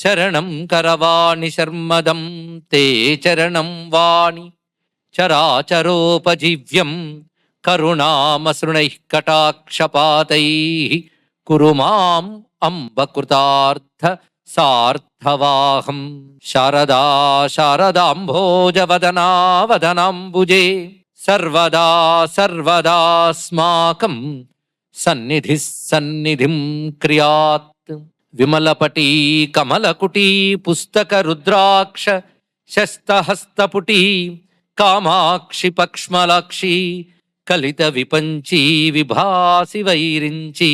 చరణం కరవాణి శర్మదం తే చరణం వాణి చరాచరోపజీవ్యం కరుణామసృణైః కటాక్షపాతైః కురు మాం అంబకృతార్థ సార్థవాహం. శారదా శారదాంభోజవదనా వదనాంబుజే సర్వదా సర్వదాస్మాకం సన్నిధిః సన్నిధిం క్రియాత్. విమలపటీ కమలకుటీ పుస్తక రుద్రాక్ష శస్తహస్తపుటీ కామాక్షి పక్ష్మలాక్షి కలిత విపంచీ విభాసి వైరించి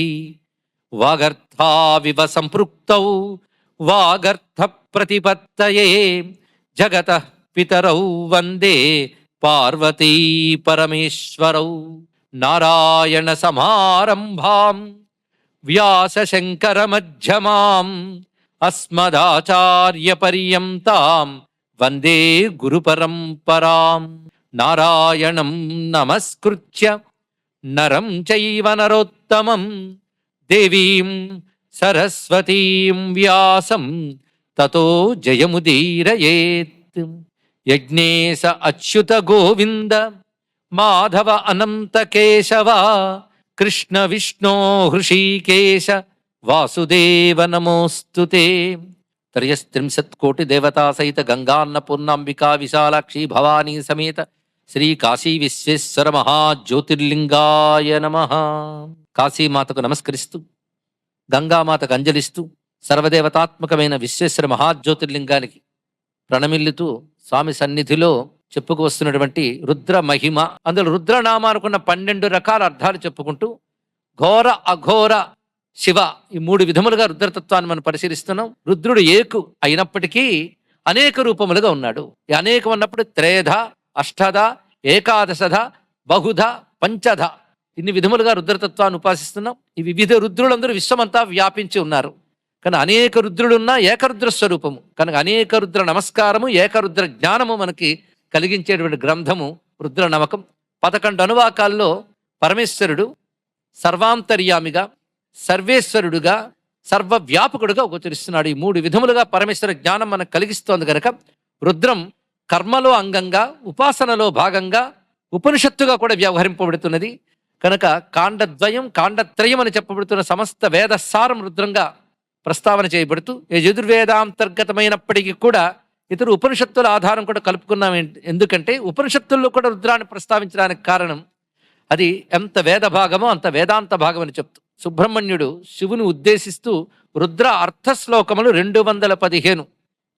వాగర్థావివ సంపృక్తౌ వాగర్థ ప్రతిపత్తయే జగతః పితరౌ వందే పార్వతీ పరమేశ్వరౌ. నారాయణ సమారంభాం వ్యాస శంకర మధ్యమాం అస్మదాచార్య పర్యంతాం వందే గురు పరంపరాం. నారాయణం నమస్కృత్య నరం చైవ నరోత్తమం దేవీం సరస్వతీం వ్యాసం తతో జయముదీరయేత్. యజ్ఞేశ అచ్యుత గోవింద మాధవ అనంత కేశవ కృష్ణ విష్ణో హృషీకేశ వాసుదేవ నమోస్తుతే. త్రయస్త్రింశత్కోటి దేవతా సహిత గంగాన్నపూర్ణాంబికా విశాలాక్షి భవానీ సమేత శ్రీ కాశీ విశ్వేశ్వర మహాజ్యోతిర్లింగాయ నమః. కాశీమాతకు నమస్కరిస్తూ గంగామాతకు అంజలిస్తూ సర్వదేవతాత్మకమైన విశ్వేశ్వర మహాజ్యోతిర్లింగానికి ప్రణమిల్లుతూ స్వామి సన్నిధిలో చెప్పుకు వస్తున్నటువంటి రుద్ర మహిమ, అందులో రుద్రనామానుకున్న 12 రకాల అర్థాలు చెప్పుకుంటూ ఘోర అఘోర శివ ఈ 3 విధములుగా రుద్రతత్వాన్ని మనం పరిశీలిస్తున్నాం. రుద్రుడు ఏకు అయినప్పటికీ అనేక రూపములుగా ఉన్నాడు. ఈ అనేకం అన్నప్పుడు త్రేధ, అష్టధ, ఏకాదశధ, బహుధ, పంచధ ఇన్ని విధములుగా రుద్రతత్వాన్ని ఉపాసిస్తున్నాం. ఈ వివిధ రుద్రులందరూ విశ్వమంతా వ్యాపించి ఉన్నారు. కానీ అనేక రుద్రులున్నా ఏకరుద్ర స్వరూపము కనుక అనేక రుద్ర నమస్కారము ఏకరుద్ర జ్ఞానము మనకి కలిగించేటువంటి గ్రంథము రుద్ర నమకం. 11 అనువాకాల్లో పరమేశ్వరుడు సర్వాంతర్యామిగా, సర్వేశ్వరుడుగా, సర్వవ్యాపకుడుగా గోచరిస్తున్నాడు. ఈ 3 విధములుగా పరమేశ్వర జ్ఞానం మనకు కలిగిస్తోంది కనుక రుద్రం కర్మలో అంగంగా, ఉపాసనలో భాగంగా, ఉపనిషత్తుగా కూడా వ్యవహరింపబడుతున్నది కనుక కాండద్వయం కాండత్రయం అని చెప్పబడుతున్న సమస్త వేదసారం రుద్రంగా ప్రస్తావన చేయబడుతూ యజుర్వేదాంతర్గతమైనప్పటికీ కూడా ఇతర ఉపనిషత్తుల ఆధారం కూడా కలుపుకున్నాం. ఎందుకంటే ఉపనిషత్తుల్లో కూడా రుద్రాన్ని ప్రస్తావించడానికి కారణం అది ఎంత వేద భాగమో అంత వేదాంత భాగం అని చెప్తూ సుబ్రహ్మణ్యుడు శివుని ఉద్దేశిస్తూ రుద్ర అర్థ శ్లోకములు 215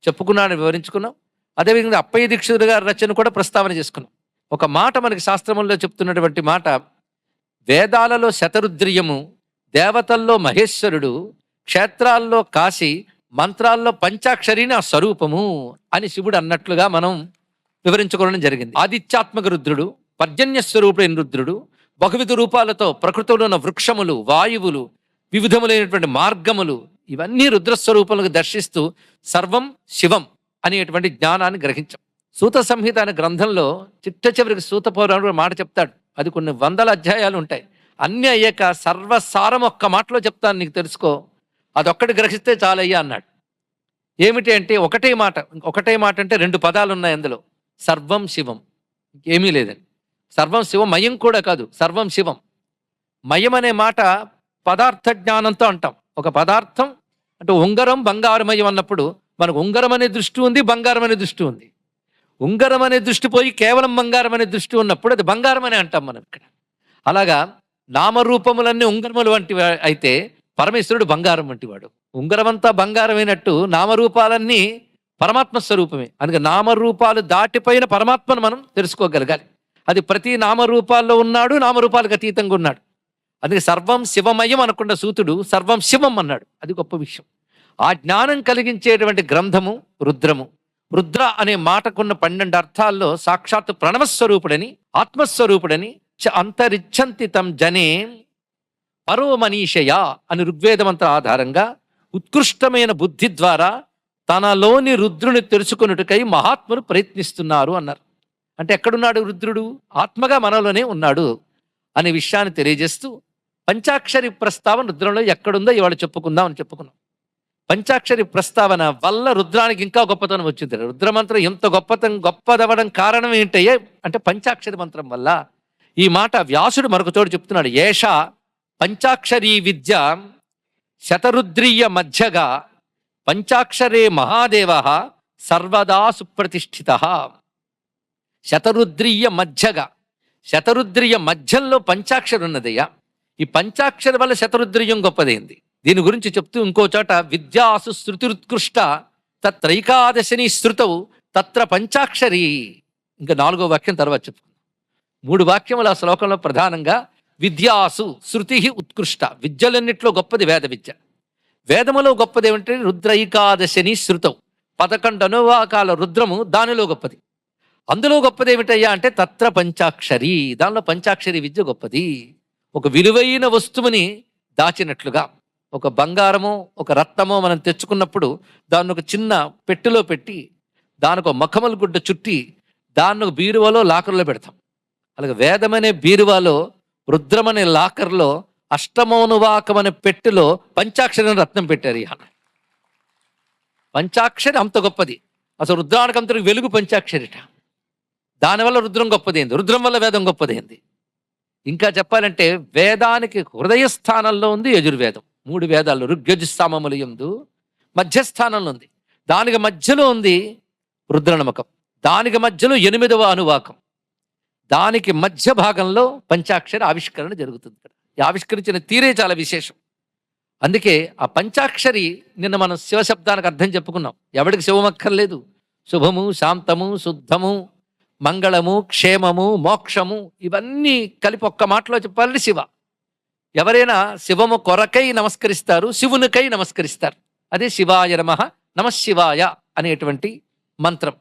చెప్పుకున్నాడని వివరించుకున్నాం. అదేవిధంగా అప్పయ్య దీక్షితుడు గారి రచన కూడా ప్రస్తావన చేసుకున్నాం. ఒక మాట మనకి శాస్త్రముల్లో చెప్తున్నటువంటి మాట, వేదాలలో శతరుద్రియము, దేవతల్లో మహేశ్వరుడు, క్షేత్రాల్లో కాశీ, మంత్రాల్లో పంచాక్షరిని ఆ స్వరూపము అని శివుడు అన్నట్లుగా మనం వివరించుకోవడం జరిగింది. ఆదిత్యాత్మక రుద్రుడు, పర్జన్య స్వరూపుడైన రుద్రుడు, బహువిధ రూపాలతో ప్రకృతిలో ఉన్న వృక్షములు, వాయువులు, వివిధములైనటువంటి మార్గములు ఇవన్నీ రుద్రస్వరూపాలకు దర్శిస్తూ సర్వం శివం అనేటువంటి జ్ఞానాన్ని గ్రహించాం. సూత సంహిత అనే గ్రంథంలో చిట్ట చివరికి సూత పౌరాణుడు మాట చెప్తాడు. అది కొన్ని 100 అధ్యాయాలు ఉంటాయి. అన్నీ అయ్యాక సర్వసారం ఒక్క మాటలో చెప్తాను, నీకు తెలుసుకో, అదొక్కటి గ్రహిస్తే చాలయ్యా అన్నాడు. ఏమిటి అంటే ఒకటే మాట అంటే 2 పదాలు ఉన్నాయి అందులో, సర్వం శివం, ఏమీ లేదండి. సర్వం శివం, మయం కూడా కాదు, సర్వం శివం. మయం అనే మాట పదార్థ జ్ఞానంతో అంటాం. ఒక పదార్థం అంటే ఉంగరం బంగారమయం అన్నప్పుడు మనకు ఉంగరం అనే దృష్టి ఉంది, బంగారం అనే దృష్టి ఉంది. ఉంగరం అనే దృష్టి పోయి కేవలం బంగారం అనే దృష్టి ఉన్నప్పుడు అది బంగారం అని అంటాం మనం ఇక్కడ. అలాగా నామరూపములన్నీ ఉంగరములు వంటి అయితే పరమేశ్వరుడు బంగారం వంటి వాడు. ఉంగరమంతా బంగారమైనట్టు నామరూపాలన్నీ పరమాత్మ స్వరూపమే. అందుకే నామరూపాలు దాటిపోయిన పరమాత్మను మనం తెలుసుకోగలగాలి. అది ప్రతి నామరూపాల్లో ఉన్నాడు, నామరూపాలకు అతీతంగా ఉన్నాడు. అందుకే సర్వం శివమయం అనుకున్న సూతుడు సర్వం శివం అన్నాడు. అది గొప్ప విషయం. ఆ జ్ఞానం కలిగించేటువంటి గ్రంథము రుద్రము. రుద్ర అనే మాటకున్న 12 అర్థాల్లో సాక్షాత్ ప్రణవస్వరూపుడని, ఆత్మస్వరూపుడని, అంతరిచ్చంతి తం జనే పరో మనీషయ అని ఋగ్వేదమంత్ర ఆధారంగా ఉత్కృష్టమైన బుద్ధి ద్వారా తనలోని రుద్రుని తెలుసుకున్నట్టుకై మహాత్ములు ప్రయత్నిస్తున్నారు అన్నారు. అంటే ఎక్కడున్నాడు రుద్రుడు? ఆత్మగా మనలోనే ఉన్నాడు అనే విషయాన్ని తెలియజేస్తూ పంచాక్షరి ప్రస్తావన రుద్రంలో ఎక్కడుందో ఇవాళ చెప్పుకుందాం అని చెప్పుకున్నాం. పంచాక్షరి ప్రస్తావన వల్ల రుద్రానికి ఇంకా గొప్పతనం వచ్చింది. రుద్రమంత్రం ఎంత గొప్పదవడం కారణం ఏంటయ్యే అంటే పంచాక్షరి మంత్రం వల్ల. ఈ మాట వ్యాసుడు మరొక చోటు చెప్తున్నాడు. ఏష పంచాక్షరీ విద్య శతరుద్రీయ మధ్యగా పంచాక్షరే మహాదేవ సర్వదా సుప్రతిష్ఠిత. శతరుద్రీయ మధ్యగా, శతరుద్రీయ మధ్యంలో పంచాక్షరి ఉన్నదయ్యా. ఈ పంచాక్షరి వల్ల శతరుద్రీయం గొప్పదైంది. దీని గురించి చెప్తూ ఇంకో చోట విద్యాసు శృతిరుత్కృష్ట తత్రైకాదశిని శృతవు తత్ర పంచాక్షరి. ఇంకా 4వ వాక్యం తర్వాత చెప్పుకుందాం. 3 వాక్యములు ఆ శ్లోకంలో ప్రధానంగా విద్యాసు శృతి ఉత్కృష్ట, విద్యలన్నిట్లో గొప్పది వేద విద్య. వేదములో గొప్పది ఏమంటే రుద్రైకాదశిని శృతవు, 11 అనువాకాల రుద్రము దానిలో గొప్పది. అందులో గొప్పది ఏమిటయ్యా అంటే తత్ర పంచాక్షరి, దానిలో పంచాక్షరి విద్య గొప్పది. ఒక విలువైన వస్తువుని దాచినట్లుగా, ఒక బంగారమో ఒక రత్నమో మనం తెచ్చుకున్నప్పుడు దాన్ని ఒక చిన్న పెట్టెలో పెట్టి దానికి ఒక మఖమల గుడ్డ చుట్టి దాన్ని ఒక బీరువాలో లాకర్లో పెడతాం. అలాగే వేదమనే బీరువాలో, రుద్రమనే లాకర్లో, అష్టమోనువాకమనే పెట్టెలో పంచాక్షరి రత్నం పెట్టారు. పంచాక్షరి అంత గొప్పది. అసలు రుద్రానికి అంతటికి వెలుగు పంచాక్షరిట. దానివల్ల రుద్రం గొప్పదైంది, రుద్రం వల్ల వేదం గొప్పదైంది. ఇంకా చెప్పాలంటే వేదానికి హృదయస్థానంలో ఉంది యజుర్వేదం. 3 వేదాల్లో ఋగ్యజుస్సామముల యందు మధ్యస్థానంలో ఉంది. దానికి మధ్యలో ఉంది రుద్రనమకం, దానికి మధ్యలో 8వ అనువాకం, దానికి మధ్య భాగంలో పంచాక్షరి ఆవిష్కరణ జరుగుతుంది. ఈ ఆవిష్కరించిన తీరే చాలా విశేషం. అందుకే ఆ పంచాక్షరి నిన్న మనం శివశబ్దానికి అర్థం చెప్పుకున్నాం. ఎవడికి శివమక్కర్లేదు. శుభము, శాంతము, శుద్ధము, మంగళము, క్షేమము, మోక్షము ఇవన్నీ కలిపి ఒక్క మాటలో చెప్పాలంటే శివ. ఎవరైనా శివము కొరకై నమస్కరిస్తారు, శివునికై నమస్కరిస్తారు. అదే శివాయ నమః నమఃశివాయ అనేటువంటి మంత్రం.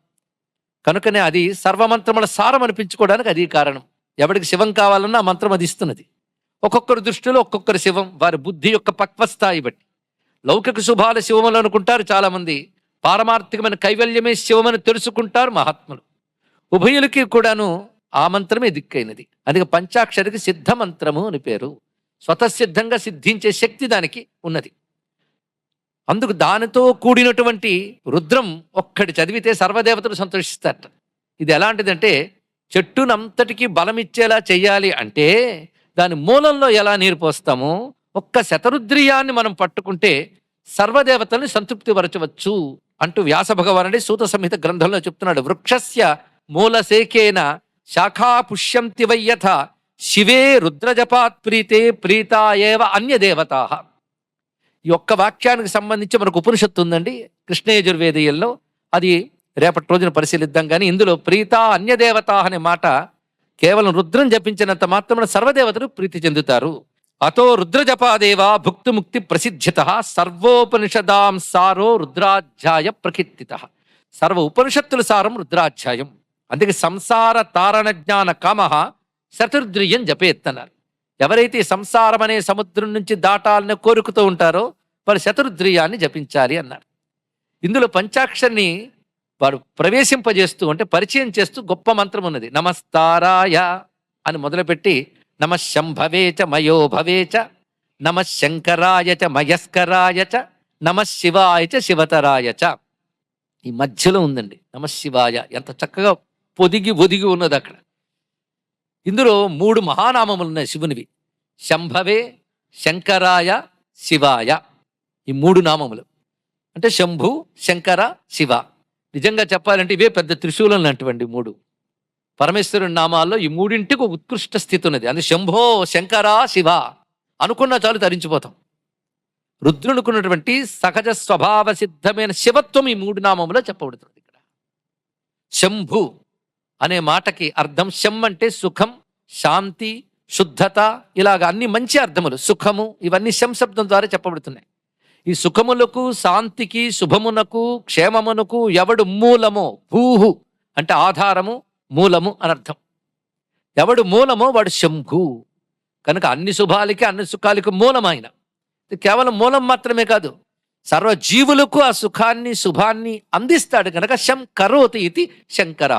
కనుకనే అది సర్వమంత్రముల సారం అనిపించుకోవడానికి అది కారణం. ఎవడికి శివం కావాలన్నా ఆ మంత్రం అది ఇస్తున్నది. ఒక్కొక్కరి దృష్టిలో ఒక్కొక్కరి శివం వారి బుద్ధి యొక్క పక్వస్థాయి బట్టి. లౌకిక శుభాల శివములు అనుకుంటారు చాలామంది, పారమార్థికమైన కైవల్యమే శివమని తెలుసుకుంటారు మహాత్ములు. ఉభయులకి కూడాను ఆ మంత్రమే దిక్కైనది. అందుకే పంచాక్షరికి సిద్ధ మంత్రము అని పేరు. స్వతసిద్ధంగా సిద్ధించే శక్తి దానికి ఉన్నది. అందుకు దానితో కూడినటువంటి రుద్రం ఒక్కటి చదివితే సర్వదేవతలు సంతోషిస్తారట. ఇది ఎలాంటిదంటే చెట్టునంతటికీ బలమిచ్చేలా చెయ్యాలి అంటే దాని మూలంలో ఎలా నీరు పోస్తామో ఒక్క శతరుద్రియాన్ని మనం పట్టుకుంటే సర్వదేవతల్ని సంతృప్తి పరచవచ్చు అంటూ వ్యాస భగవానుడి సూత సంహిత గ్రంథంలో చెప్తున్నాడు. వృక్షస్య మూలసేకేన శాఖా పుష్యంతి వయ్యథ శివే రుద్రజపాత్ ప్రీతే ప్రీతా ఏవ అన్యదేవతా. ఈ ఒక్క వాక్యానికి సంబంధించి మనకు ఉపనిషత్తు ఉందండి కృష్ణయజుర్వేదీయంలో. అది రేపటి రోజున పరిశీలిద్దాం. కానీ ఇందులో ప్రీతా అన్యదేవతా అనే మాట కేవలం రుద్రం జపించినంత మాత్రమే సర్వదేవతలు ప్రీతి చెందుతారు. అతో రుద్రజపాదేవ భుక్తిముక్తి ప్రసిద్ధిత సర్వోపనిషదాం సారో రుద్రాధ్యాయ ప్రకీర్తిత. సర్వ ఉపనిషత్తుల సారం రుద్రాధ్యాయం. అందుకే సంసార తారణ జ్ఞాన కామ శతరుద్రియం జపేత్తన్నారు. ఎవరైతే సంసారం అనే సముద్రం నుంచి దాటాలని కోరుకుతూ ఉంటారో వారు శతరుద్రియాన్ని జపించాలి అన్నారు. ఇందులో పంచాక్షరిని వారు ప్రవేశింపజేస్తూ అంటే పరిచయం చేస్తూ గొప్ప మంత్రం ఉన్నది. నమస్తారాయ అని మొదలుపెట్టి నమఃశంభవేచ మయోభవేచ నమఃశంకరాయచ మయస్కరాయచ నమఃశివాయచ శివతరాయచ. ఈ మధ్యలో ఉందండి నమఃశివాయ. ఎంత చక్కగా పొదిగి ఒదిగి ఉన్నది అక్కడ. ఇందులో 3 మహానామములు ఉన్నాయి శివునివి. శంభవే, శంకరాయ, శివాయ. ఈ 3 నామములు అంటే శంభు, శంకర, శివ. నిజంగా చెప్పాలంటే ఇవే పెద్ద త్రిశూలం లాంటివండి 3 పరమేశ్వరుని నామాల్లో. ఈ 3ంటికి ఒక ఉత్కృష్ట స్థితి ఉన్నది. అది శంభో శంకర శివ అనుకున్న చాలు తరించిపోతాం. రుద్రునుకున్నటువంటి సహజ స్వభావ సిద్ధమైన శివత్వం ఈ 3 నామములో చెప్పబడుతుంది. ఇక్కడ శంభు అనే మాటకి అర్థం శం అంటే సుఖం, శాంతి, శుద్ధత, ఇలాగ అన్ని మంచి అర్థములు. సుఖము ఇవన్నీ శం శబ్దం ద్వారా చెప్పబడుతున్నాయి. ఈ సుఖములకు, శాంతికి, శుభమునకు, క్షేమమునకు ఎవడు మూలమో, భూహు అంటే ఆధారము, మూలము అనర్థం. ఎవడు మూలమో వాడు శంభు. కనుక అన్ని శుభాలకి అన్ని సుఖాలకి మూలమైన కేవలం మూలం మాత్రమే కాదు, సర్వజీవులకు ఆ సుఖాన్ని శుభాన్ని అందిస్తాడు. కనుక శం కరోతి ఇది శంకర.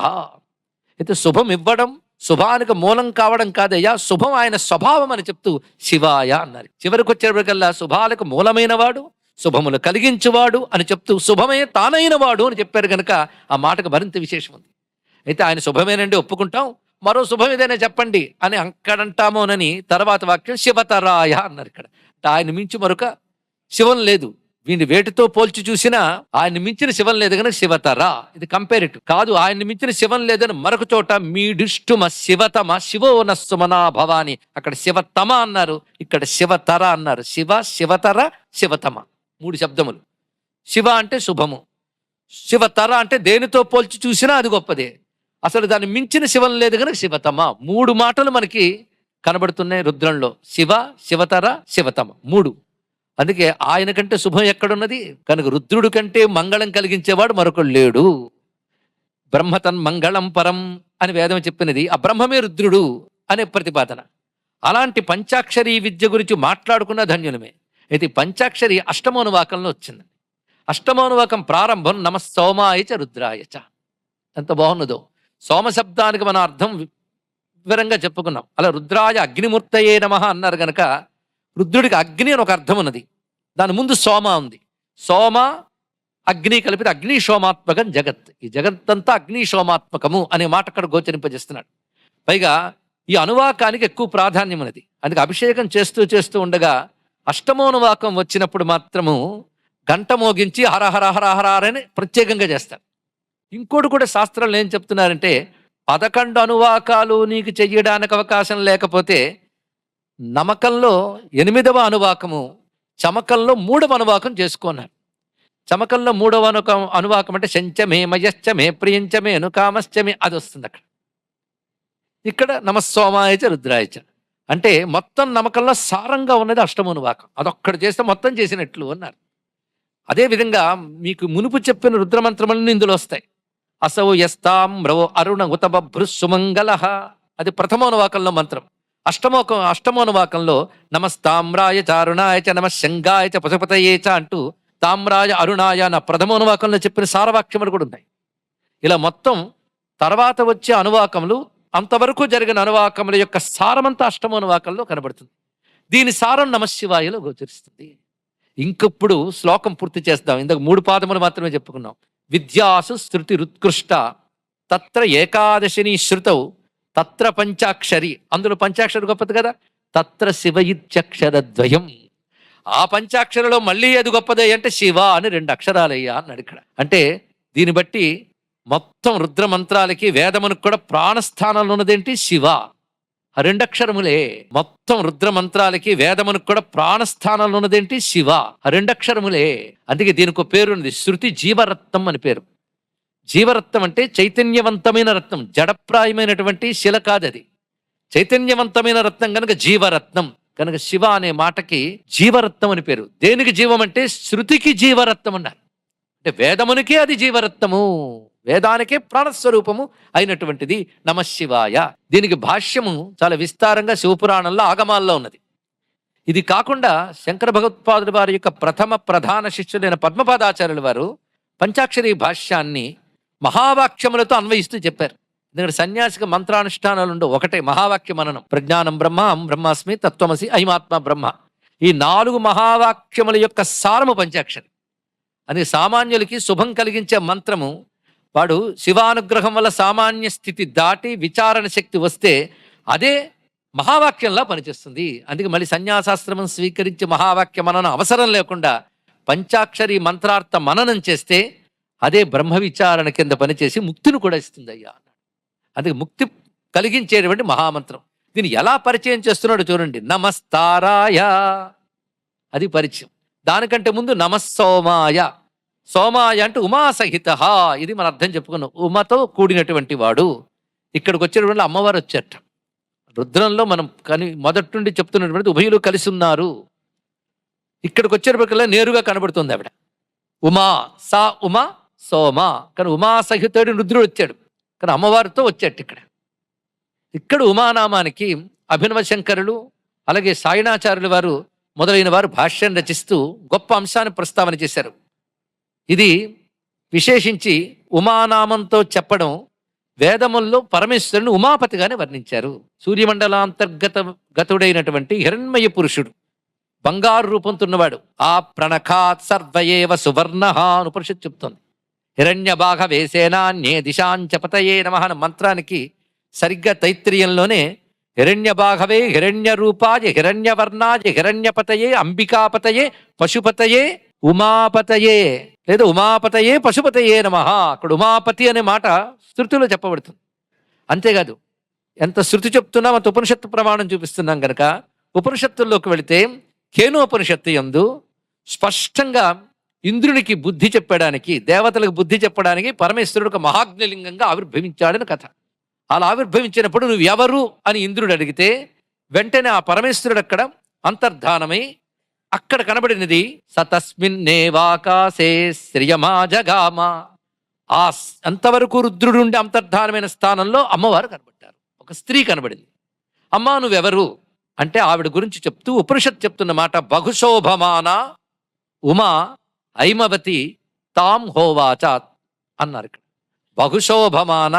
అయితే శుభం ఇవ్వడం, శుభానికి మూలం కావడం కాదయ్యా, శుభం ఆయన స్వభావం అని చెప్తూ శివాయ అన్నారు. చివరికి వచ్చేప్పటికల్లా శుభాలకు మూలమైన వాడు, శుభములు కలిగించువాడు అని చెప్తూ శుభమే తానైన వాడు అని చెప్పారు కనుక ఆ మాటకు మరింత విశేషం ఉంది. అయితే ఆయన శుభమేనండి ఒప్పుకుంటాం, మరో శుభం ఏదైనా చెప్పండి అని అక్కడంటామోనని తర్వాత వాక్యం శివతరాయ అన్నారు. ఇక్కడ ఆయన మించి మరొక శివం లేదు. వీడిని వేటితో పోల్చి చూసినా ఆయన్ని మించిన శివం లేదు కనుక శివతర. ఇది కంపేరిటివ్ కాదు. ఆయన్ని మించిన శివం లేదని మరొక చోట మీడిష్టుమ శివతమ శివోన సుమనా భవాని, అక్కడ శివతమ అన్నారు, ఇక్కడ శివతర అన్నారు. శివ, శివతర, శివతమ, 3 శబ్దములు. శివ అంటే శుభము, శివతర అంటే దేనితో పోల్చి చూసినా అది గొప్పదే, అసలు దాన్ని మించిన శివం లేదు కనుక శివతమ. 3 మాటలు మనకి కనబడుతున్నాయి రుద్రంలో. శివ, శివతర, శివతమ 3. అందుకే ఆయన కంటే శుభం ఎక్కడున్నది కనుక రుద్రుడు కంటే మంగళం కలిగించేవాడు మరొకడు లేడు. బ్రహ్మతన్ మంగళం పరం అని వేదం చెప్పినది ఆ బ్రహ్మమే రుద్రుడు అనే ప్రతిపాదన. అలాంటి పంచాక్షరి విద్య గురించి మాట్లాడుకున్న ధన్యులమే. అయితే పంచాక్షరి అష్టమోనువాకంలో వచ్చింది. అష్టమోనువాకం ప్రారంభం నమ సోమాయచ రుద్రాయచ. ఎంత బాగున్నదో. సోమ శబ్దానికి మన అర్థం వివరంగా చెప్పుకున్నాం. అలా రుద్రాయ అగ్నిమూర్తయే నమః అన్నారు గనక రుద్రుడికి అగ్ని అని ఒక అర్థం ఉన్నది. దాని ముందు సోమ ఉంది. సోమ అగ్ని కలిపితే అగ్ని సోమాత్మకం జగత్. ఈ జగత్తంతా అగ్ని సోమాత్మకము అనే మాట అక్కడ గోచరింపజేస్తున్నాడు. పైగా ఈ అనువాకానికి ఎక్కువ ప్రాధాన్యం ఉన్నది. అందుకే అభిషేకం చేస్తూ ఉండగా అష్టమోనువాకం వచ్చినప్పుడు మాత్రము గంట మోగించి హర హర హర హర అని ప్రత్యేకంగా చేస్తారు. ఇంకోటి కూడా శాస్త్రంలో ఏం చెప్తున్నారంటే 11 అనువాకాలు నీకు చెయ్యడానికి అవకాశం లేకపోతే నమకంలో 8వ అనువాకము, చమకంలో 3వ అనువాకం చేసుకున్నారు. చమకంలో 3వ అనువాకం అంటే శంచమే మయశ్చమే ప్రియంచమే అనుకామశ్చమే అది వస్తుంది అక్కడ. ఇక్కడ నమస్సోమాయచ రుద్రాయచ అంటే మొత్తం నమకంలో సారంగా ఉన్నది అష్టమోనువాకం. అదొక్కడు చేస్తే మొత్తం చేసినట్లు అన్నారు. అదేవిధంగా మీకు మునుపు చెప్పిన రుద్రమంత్రములను ఇందులో వస్తాయి. అసౌ యస్తామ్రవో అరుణ ఉతబభృ సుమంగళ అది ప్రథమోనువాకంలో మంత్రం. అష్టమోనువాకంలో నమస్తామ్రాయ చారుణాయ చ నమ శంగాయ చ పశుపతయే చ అంటూ తామ్రాయ అరుణాయ నా ప్రథమోనువాకంలో చెప్పిన సారవాక్యములు కూడా ఉన్నాయి. ఇలా మొత్తం తర్వాత వచ్చే అనువాకములు అంతవరకు జరిగిన అనువాకముల యొక్క సారమంతా అష్టమోనువాకంలో కనబడుతుంది. దీని సారం నమశివాయలో గోచరిస్తుంది. ఇంకప్పుడు శ్లోకం పూర్తి చేద్దాం. ఇందుకు 3 పాదములు మాత్రమే చెప్పుకున్నాం. విద్యాసు శృతి రుత్కృష్ట తత్ర ఏకాదశిని శృతౌ తత్ర పంచాక్షరి. అందులో పంచాక్షరి గొప్పది కదా. తత్ర శివ ఇత్యక్షరద్వయం. ఆ పంచాక్షరిలో మళ్ళీ అది గొప్పదే అంటే శివ అని 2 అక్షరాలయ్యా అన్నాడు ఇక్కడ. అంటే దీన్ని బట్టి మొత్తం రుద్ర మంత్రాలకి వేదమునికి కూడా ప్రాణస్థానంలో ఉన్నదేంటి శివ. ఆ 2 అక్షరములే. మొత్తం రుద్ర మంత్రాలకి వేదమునికి కూడా ప్రాణస్థానంలో ఉన్నదేంటి శివ. ఆ 2 అక్షరములే. అందుకే దీనికి ఒక పేరు ఉన్నది, శృతి జీవరత్నం అని పేరు. జీవరత్నం అంటే చైతన్యవంతమైన రత్నం, జడప్రాయమైనటువంటి శిల కాదది. చైతన్యవంతమైన రత్నం కనుక జీవరత్నం. కనుక శివ అనే మాటకి జీవరత్నం అని పేరు. దేనికి జీవం అంటే శృతికి జీవరత్నం అన్నారు. అంటే వేదమునికే అది జీవరత్నము, వేదానికే ప్రాణస్వరూపము అయినటువంటిది నమశివాయ. దీనికి భాష్యము చాలా విస్తారంగా శివపురాణంలో ఆగమాల్లో ఉన్నది. ఇది కాకుండా శంకర భగవత్పాదుల వారి యొక్క ప్రధాన శిష్యులైన పద్మపాదాచార్యుల వారు పంచాక్షరి భాష్యాన్ని మహావాక్యములతో అన్వయిస్తూ చెప్పారు. ఎందుకంటే సన్యాసిక మంత్రానుష్ఠానాలు ఉండవు. ఒకటే మహావాక్య మననం. ప్రజ్ఞానం బ్రహ్మ, అహం బ్రహ్మాస్మి, తత్వమసి, అహిమాత్మ బ్రహ్మ. ఈ 4 మహావాక్యముల యొక్క సారము పంచాక్షరి. అది సామాన్యులకి శుభం కలిగించే మంత్రము. వాడు శివానుగ్రహం వల్ల సామాన్య స్థితి దాటి విచారణ శక్తి వస్తే అదే మహావాక్యంలా పనిచేస్తుంది. అందుకే మళ్ళీ సన్యాసాశ్రమం స్వీకరించి మహావాక్య మననం అవసరం లేకుండా పంచాక్షరి మంత్రార్థ మననం చేస్తే అదే బ్రహ్మ విచారణ కింద పనిచేసి ముక్తిని కూడా ఇస్తుంది అయ్యా అన్నాడు. అందుకే ముక్తి కలిగించేటువంటి మహామంత్రం. దీన్ని ఎలా పరిచయం చేస్తున్నాడు చూడండి. నమస్తారాయ అది పరిచయం. దానికంటే ముందు నమస్సోమాయ. సోమాయ అంటే ఉమాసహిత. ఇది మన అర్థం చెప్పుకున్నాం. ఉమతో కూడినటువంటి వాడు. ఇక్కడికి వచ్చేటువంటి అమ్మవారు వచ్చారట. రుద్రంలో మనం మొదటి నుండి చెప్తున్నటువంటి ఉభయులు కలిసి ఉన్నారు. ఇక్కడికి వచ్చేటప్పటికల్లా నేరుగా కనబడుతుంది ఆవిడ. ఉమా సా ఉమా సోమ. కానీ ఉమాసహితుడు రుద్రుడు వచ్చాడు, కానీ అమ్మవారితో వచ్చాడు. ఇక్కడ ఉమానామానికి అభినవ శంకరులు అలాగే సాయణాచార్యుల వారు మొదలైన వారు భాష్యం రచిస్తూ గొప్ప అంశాన్ని ప్రస్తావన చేశారు. ఇది విశేషించి ఉమానామంతో చెప్పడం వేదముల్లో పరమేశ్వరుని ఉమాపతిగానే వర్ణించారు. సూర్యమండలాంతర్గతుడైనటువంటి హిరణ్మయ పురుషుడు బంగారు రూపంతో ఉన్నవాడు. ఆ ప్రణఖాత్ సర్వయేవ సువర్ణ అని ఉపనిషత్తు చెప్తోంది. హిరణ్య భాగ వేసేనాన్యే దిశాంచపతయే నమః అనే మంత్రానికి సరిగ్గా తైత్రీయంలోనే హిరణ్య భాగవే హిరణ్య రూపాయ హిరణ్యవర్ణాయ హిరణ్యపతయే అంబికాపతయే పశుపతయే ఉమాపతయే లేదా ఉమాపతయే పశుపతయే నమః. అక్కడ ఉమాపతి అనే మాట శృతిలో చెప్పబడుతుంది. అంతేకాదు, ఎంత శృతి చెప్తున్నాం అంత ఉపనిషత్తు ప్రమాణం చూపిస్తున్నాం కనుక ఉపనిషత్తుల్లోకి వెళితే కేనోపనిషత్తు యందు స్పష్టంగా ఇంద్రునికి బుద్ధి చెప్పడానికి, దేవతలకు బుద్ధి చెప్పడానికి పరమేశ్వరుడు ఒక మహాగ్నిలింగంగా ఆవిర్భవించాడని కథ. అలా ఆవిర్భవించినప్పుడు నువ్వు ఎవరు అని ఇంద్రుడు అడిగితే వెంటనే ఆ పరమేశ్వరుడు అక్కడ అంతర్ధానమై అక్కడ కనబడినది సతస్మిన్నేవాకాశే శ్రియమాజగామ. ఆ అంతవరకు రుద్రుడుండి అంతర్ధానమైన స్థానంలో అమ్మవారు కనబడ్డారు. ఒక స్త్రీ కనబడింది. అమ్మా నువ్వెవరు అంటే ఆవిడ గురించి చెప్తూ ఉపనిషత్ చెప్తున్న మాట బహుశోభమాన ఉమా ఐమవతి తాం హోవాచ అన్నారు. ఇక్కడ బహుశోభమాన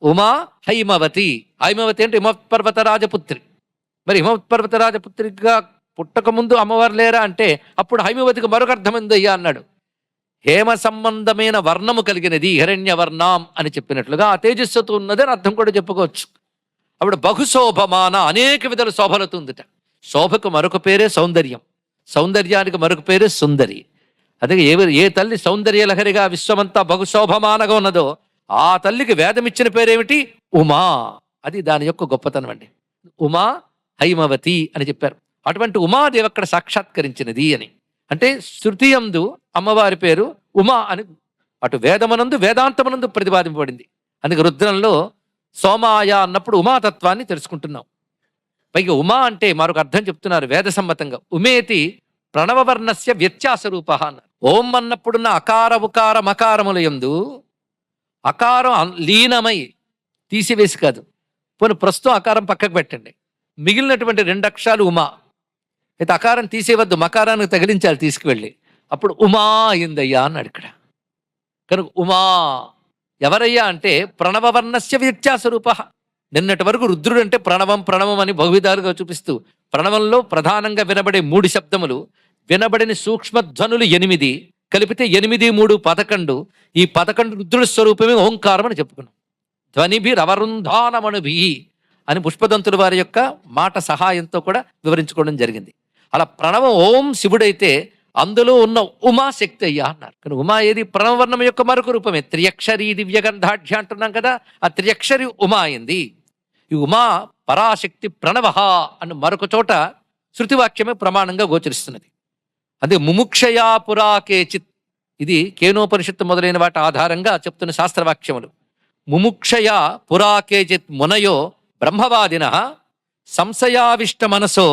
ఉమా హైమవతి. హైమవతి అంటే హిమపర్వత రాజపుత్రి. మరి హిమపర్వత రాజపుత్రిగా పుట్టక ముందు అమ్మవారు లేరా అంటే అప్పుడు హైమవతికి మరొక అర్థం ఉందయ్యా అన్నాడు. హేమ సంబంధమైన వర్ణము కలిగినది హిరణ్యవర్ణం అని చెప్పినట్లుగా ఆ తేజస్సుతో ఉన్నదని అర్థం కూడా చెప్పుకోవచ్చు. అప్పుడు బహుశోభమాన అనేక విధాల శోభలతో ఉందిట. శోభకు మరొక పేరే సౌందర్యం, సౌందర్యానికి మరొక పేరే సుందరి. అదే ఏ తల్లి సౌందర్యలహరిగా విశ్వమంతా బహుశోభమానగా ఉన్నదో ఆ తల్లికి వేదమిచ్చిన పేరేమిటి? ఉమా. అది దాని యొక్క గొప్పతనం అండి. ఉమా హైమవతి అని చెప్పారు. అటువంటి ఉమాదేవి అక్కడ సాక్షాత్కరించినది అని అంటే శృతియందు అమ్మవారి పేరు ఉమా అని అటు వేదమనందు వేదాంతమనందు ప్రతిపాదింపబడింది. అందుకే రుద్రంలో సోమాయ అన్నప్పుడు ఉమాతత్వాన్ని తెలుసుకుంటున్నాం. పైగా ఉమా అంటే మరొక అర్థం చెప్తున్నారు వేద సమ్మతంగా. ఉమేతి ప్రణవవర్ణస్య వ్యత్యాస రూప అన్నారు. ఓం అన్నప్పుడున్న అకార ఉకార మకారముల యందు అకారం లీనమై తీసివేసి కాదు, పోనీ ప్రస్తుతం అకారం పక్కకు పెట్టండి, మిగిలినటువంటి 2 అక్షరాలు ఉమా. అయితే అకారం తీసేవద్దు, మకారానికి తగిలించాలి తీసుకువెళ్ళి, అప్పుడు ఉమా అయిందయ్యా అన్నాడు ఇక్కడ. కనుక ఉమా ఎవరయ్యా అంటే ప్రణవవర్ణస్య వ్యత్యాస రూప. నిన్నటి వరకు రుద్రుడు అంటే ప్రణవం ప్రణవం అని బహువిధాలుగా చూపిస్తూ ప్రణవంలో ప్రధానంగా వినబడే 3 శబ్దములు, వినబడిన సూక్ష్మధ్వనులు 8, కలిపితే 8, 3, 11. ఈ 11 రుద్రుడి స్వరూపమే ఓంకారం అని చెప్పుకున్నాం. ధ్వనిభిరవరుంధానమణుభి అని పుష్పదంతుల వారి యొక్క మాట సహాయంతో కూడా వివరించుకోవడం జరిగింది. అలా ప్రణవం ఓం శివుడైతే అందులో ఉన్న ఉమా శక్తి అయ్యా అన్నారు. కానీ ఉమా ఏది? ప్రణవవర్ణం యొక్క మరొక రూపమే. త్రియక్షరి దివ్యగంధాఢ్య అంటున్నాం కదా, ఆ త్రియక్షరి ఉమా అయింది. ఈ ఉమా పరాశక్తి ప్రణవ అని మరొక చోట శృతివాక్యమే ప్రమాణంగా గోచరిస్తున్నది. అదే ముముక్షయా పురాకేచిత్, ఇది కేనోపనిషత్తు మొదలైన వాటి ఆధారంగా చెప్తున్న శాస్త్రవాక్యములు. ముముక్షయా పురాకేచిత్ మునయో బ్రహ్మవాదిన సంశయావిష్ట మనసో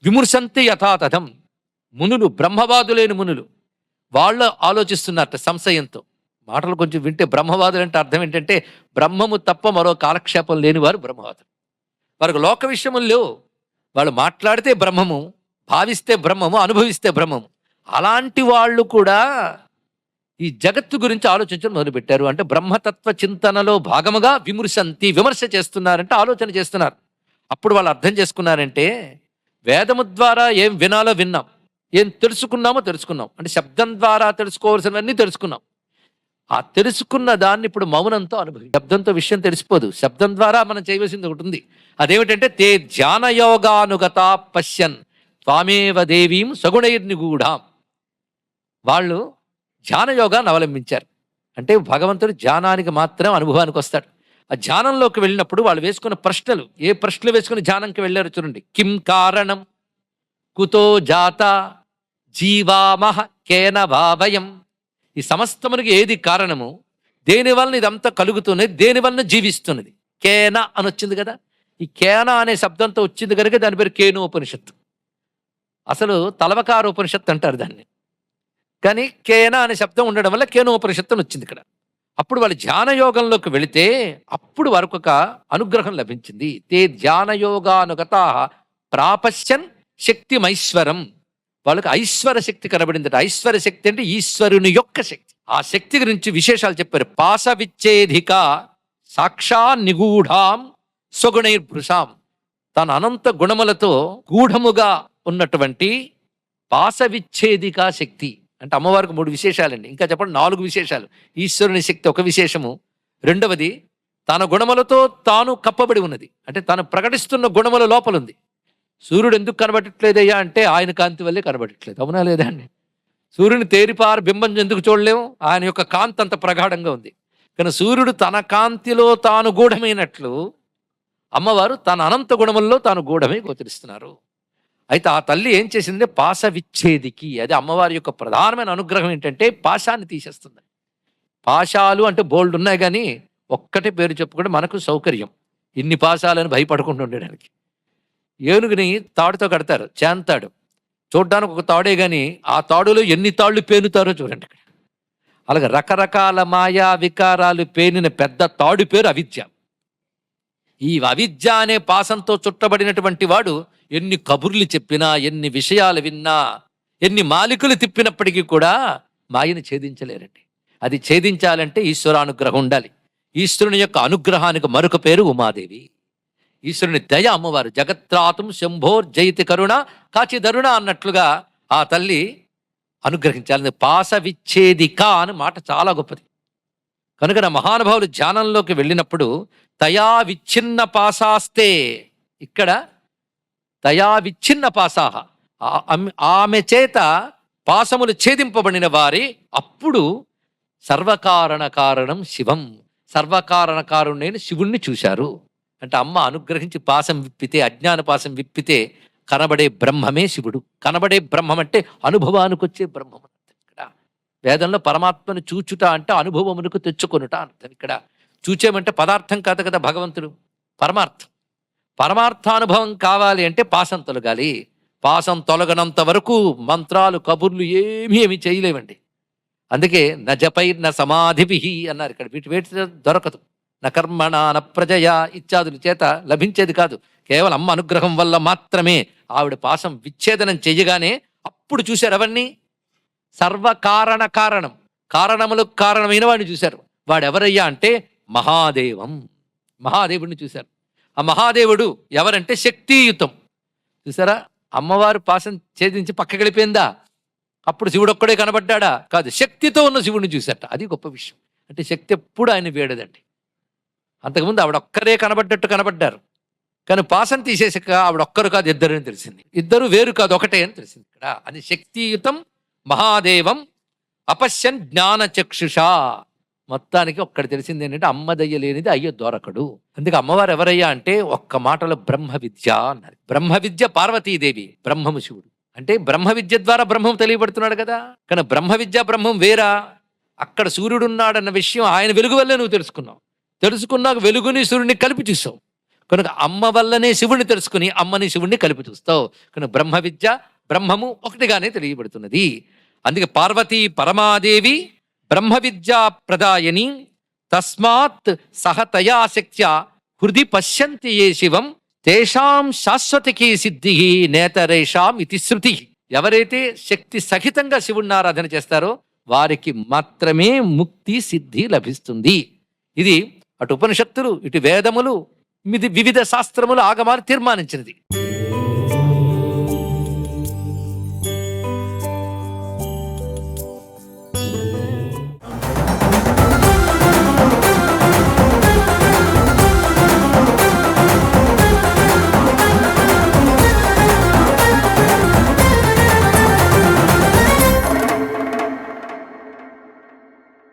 విమర్శంతి యథాతథం. మునులు, బ్రహ్మవాదులైన మునులు, వాళ్ళు ఆలోచిస్తున్నట్ట సంశయంతో. మాటలు కొంచెం వింటే బ్రహ్మవాదులు అంటే అర్థం ఏంటంటే బ్రహ్మము తప్ప మరో కాలక్షేపం లేనివారు బ్రహ్మవాదులు. వారికి లోక విషయములు లేవు. వాళ్ళు మాట్లాడితే బ్రహ్మము, భావిస్తే బ్రహ్మము, అనుభవిస్తే బ్రహ్మము. అలాంటి వాళ్ళు కూడా ఈ జగత్తు గురించి ఆలోచించడం మొదలుపెట్టారు. అంటే బ్రహ్మతత్వ చింతనలో భాగముగా విమర్శ చేస్తున్నారంటే ఆలోచన చేస్తున్నారు. అప్పుడు వాళ్ళు అర్థం చేసుకున్నారంటే వేదము ద్వారా ఏం వినాలో విన్నాం, ఏం తెలుసుకున్నామో తెలుసుకున్నాం. అంటే శబ్దం ద్వారా తెలుసుకోవాల్సినవన్నీ తెలుసుకున్నాం. ఆ తెలుసుకున్న దాన్ని ఇప్పుడు మౌనంతో శబ్దంతో విషయం తెలిసిపోదు. శబ్దం ద్వారా మనం చేయవలసింది ఒకటి ఉంది. అదేమిటంటే తే ధ్యానయోగానుగత పశ్యన్ త్వామేవ దేవీం సగుణైర్నిగూఢాం. వాళ్ళు ధ్యానయోగాన్ని అవలంబించారు. అంటే భగవంతుడు ధ్యానానికి మాత్రం అనుభవానికి వస్తాడు. ఆ ధ్యానంలోకి వెళ్ళినప్పుడు వాళ్ళు వేసుకున్న ప్రశ్నలు, ఏ ప్రశ్నలు వేసుకుని ధ్యానంకి వెళ్ళారు చూడండి. కిం కారణం, కుతో జాత, జీవామహ కేన వావయం. ఈ సమస్తమునికి ఏది కారణము, దేనివలన ఇదంతా కలుగుతున్నది, దేనివలన జీవిస్తున్నది. కేన అని వచ్చింది కదా, ఈ కేన అనే శబ్దంతో వచ్చింది కనుక దాని పేరు కేనోపనిషత్తు. అసలు తలవకార ఉపనిషత్తు అంటారు దాన్ని, కానీ కేన అనే శబ్దం ఉండడం వల్ల కేనోపనిషత్తు అని వచ్చింది ఇక్కడ. అప్పుడు వాళ్ళు ధ్యానయోగంలోకి వెళితే అప్పుడు వరకు ఒక అనుగ్రహం లభించింది. తే ధ్యానయోగానుగత ప్రాపశ్యన్ శక్తిమైశ్వరం. వాళ్ళకి ఐశ్వర శక్తి కనబడిందట. ఐశ్వర శక్తి అంటే ఈశ్వరుని యొక్క శక్తి. ఆ శక్తి గురించి విశేషాలు చెప్పారు. పాశ విచ్ఛేదిక సాక్షా నిగూఢాం స్వగుణైర్భృషాం. తన అనంత గుణములతో గూఢముగా ఉన్నటువంటి పాశవిచ్ఛేదికా శక్తి. అంటే అమ్మవారికి 3 విశేషాలండి. ఇంకా చెప్పండి 4 విశేషాలు. ఈశ్వరుని శక్తి ఒక విశేషము. రెండవది తన గుణములతో తాను కప్పబడి ఉన్నది. అంటే తాను ప్రకటిస్తున్న గుణముల లోపలుంది. సూర్యుడు ఎందుకు కనబడట్లేదయ్యా అంటే ఆయన కాంతి వల్లే కనబడట్లేదు. అవునా లేదా అండి? సూర్యుని తేరిపారు బింబం ఎందుకు చూడలేము? ఆయన యొక్క కాంతి అంత ప్రగాఢంగా ఉంది. కానీ సూర్యుడు తన కాంతిలో తాను గూఢమైనట్లు అమ్మవారు తన అనంత గుణముల్లో తాను గూఢమై గోచరిస్తున్నారు. అయితే ఆ తల్లి ఏం చేసిందంటే పాశ విచ్ఛేదికి. అది అమ్మవారి యొక్క ప్రధానమైన అనుగ్రహం ఏంటంటే పాశాన్ని తీసేస్తుంది. పాశాలు అంటే బోల్డ్ ఉన్నాయి, కానీ ఒక్కటే పేరు చెప్పుకుంటే మనకు సౌకర్యం. ఇన్ని పాశాలను భయపడకుండా ఉండడానికి. ఏనుగుని తాడుతో కడతారు, చేంతాడు. చూడ్డానికి ఒక తాడే, కానీ ఆ తాడులో ఎన్ని తాళ్ళు పేనుతారో చూడండి. ఇక్కడ అలాగే రకరకాల మాయా వికారాలు పేనిన పెద్ద తాడు పేరు అవిద్య. ఈ అవిద్య అనే పాసంతో చుట్టబడినటువంటి వాడు ఎన్ని కబుర్లు చెప్పినా, ఎన్ని విషయాలు విన్నా, ఎన్ని మాలికలు తిప్పినప్పటికీ కూడా మాయను ఛేదించలేరండి. అది ఛేదించాలంటే ఈశ్వరానుగ్రహం ఉండాలి. ఈశ్వరుని యొక్క అనుగ్రహానికి మరొక పేరు ఉమాదేవి. ఈశ్వరుని దయ అమ్మవారు. జగత్రాతం శంభోర్ జయతి కరుణ కాచిదరుణ అన్నట్లుగా ఆ తల్లి అనుగ్రహించాలి. పాశ విచ్ఛేదిక అని మాట చాలా గొప్పది. కనుక నా మహానుభావులు ధ్యానంలోకి వెళ్ళినప్పుడు తయా విచ్ఛిన్న పాశాస్తే, ఇక్కడ తయా విచ్ఛిన్న పాశాహ, ఆమె చేత పాశములు ఛేదింపబడిన వారి అప్పుడు సర్వకారణ కారణం శివం, సర్వకారణ కారుణ్ణైన శివుణ్ణి చూశారు. అంటే అమ్మ అనుగ్రహించి పాశం విప్పితే, అజ్ఞాన పాశం విప్పితే కనబడే బ్రహ్మమే శివుడు. కనబడే బ్రహ్మం అంటే అనుభవానికి వచ్చే బ్రహ్మం. ఇక్కడ వేదంలో పరమాత్మను చూచుట అంటే అనుభవమునకు తెచ్చుకొనుట అర్థం. ఇక్కడ చూచేమంటే పదార్థం కాదు కదా భగవంతుడు, పరమార్థం. పరమార్థానుభవం కావాలి అంటే పాశం తొలగాలి. పాశం తొలగనంత వరకు మంత్రాలు కబుర్లు ఏమీ చేయలేవండి. అందుకే న జపైర్న సమాధిభి అన్నారు. ఇక్కడ వీటి దొరకదు. న కర్మణ న ప్రజయ ఇత్యాదుల చేత లభించేది కాదు. కేవలం అమ్మ అనుగ్రహం వల్ల మాత్రమే. ఆవిడ పాశం విచ్ఛేదనం చెయ్యగానే అప్పుడు చూశారు అవన్నీ. సర్వకారణ కారణం, కారణములకు కారణమైన వాడిని చూశారు. వాడెవరయ్యా అంటే మహాదేవం, మహాదేవుడిని చూశారు. ఆ మహాదేవుడు ఎవరంటే శక్తియుతం. చూసారా, అమ్మవారు పాశం ఛేదించి పక్కకి వెళ్ళిపోయిందా? అప్పుడు శివుడు ఒక్కడే కనబడ్డా? కాదు, శక్తితో ఉన్న శివుడిని చూశారట. అది గొప్ప విషయం. అంటే శక్తి ఎప్పుడు ఆయన వేడదండి. అంతకుముందు ఆవిడొక్కరే కనబడ్డట్టు కనబడ్డారు, కానీ పాశం తీసేసాక ఆవిడొక్కరు కాదు, ఇద్దరు అని తెలిసింది. ఇద్దరు వేరు కాదు, ఒకటే అని తెలిసింది. ఇక్కడ అది శక్తియుతం మహాదేవం అపశ్యన్ జ్ఞాన చక్షుషా. మొత్తానికి ఒక్కటి తెలిసింది ఏంటంటే అమ్మ దయ్య లేనిది అయ్యో దొరకడు. అందుకే అమ్మవారు ఎవరయ్యా అంటే ఒక్క మాటలో బ్రహ్మ విద్య అన్నారు. బ్రహ్మ విద్య పార్వతీదేవి, బ్రహ్మము శివుడు. అంటే బ్రహ్మ విద్య ద్వారా బ్రహ్మం తెలియబడుతున్నాడు కదా. కానీ బ్రహ్మ విద్య బ్రహ్మం వేరా. అక్కడ సూర్యుడున్నాడన్న విషయం ఆయన వెలుగు వల్లే నువ్వు తెలుసుకున్నావు. తెలుసుకున్నాక వెలుగుని సూర్యుడిని కలిపి చూస్తావు. కనుక అమ్మ వల్లనే శివుడిని తెలుసుకుని అమ్మని శివుడిని కలిపి చూస్తావు. కనుక బ్రహ్మ విద్య బ్రహ్మము ఒకటిగానే తెలియబడుతున్నది. అందుకే పార్వతీ పరమాదేవి బ్రహ్మ విద్యా ప్రదాయని తస్మాత్ సహతయా శక్త్యా హృది పశ్యంతి ఏ శివం తేషాం శాశ్వతకీ సిద్ధి నేతరేషాం ఇతి శృతి. ఎవరైతే శక్తి సహితంగా శివుణ్ణి ఆరాధన చేస్తారో వారికి మాత్రమే ముక్తి సిద్ధి లభిస్తుంది. ఇది అటు ఉపనిషత్తులు, ఇటు వేదములు, వివిధ శాస్త్రములు, ఆగమాలు తీర్మానించినది.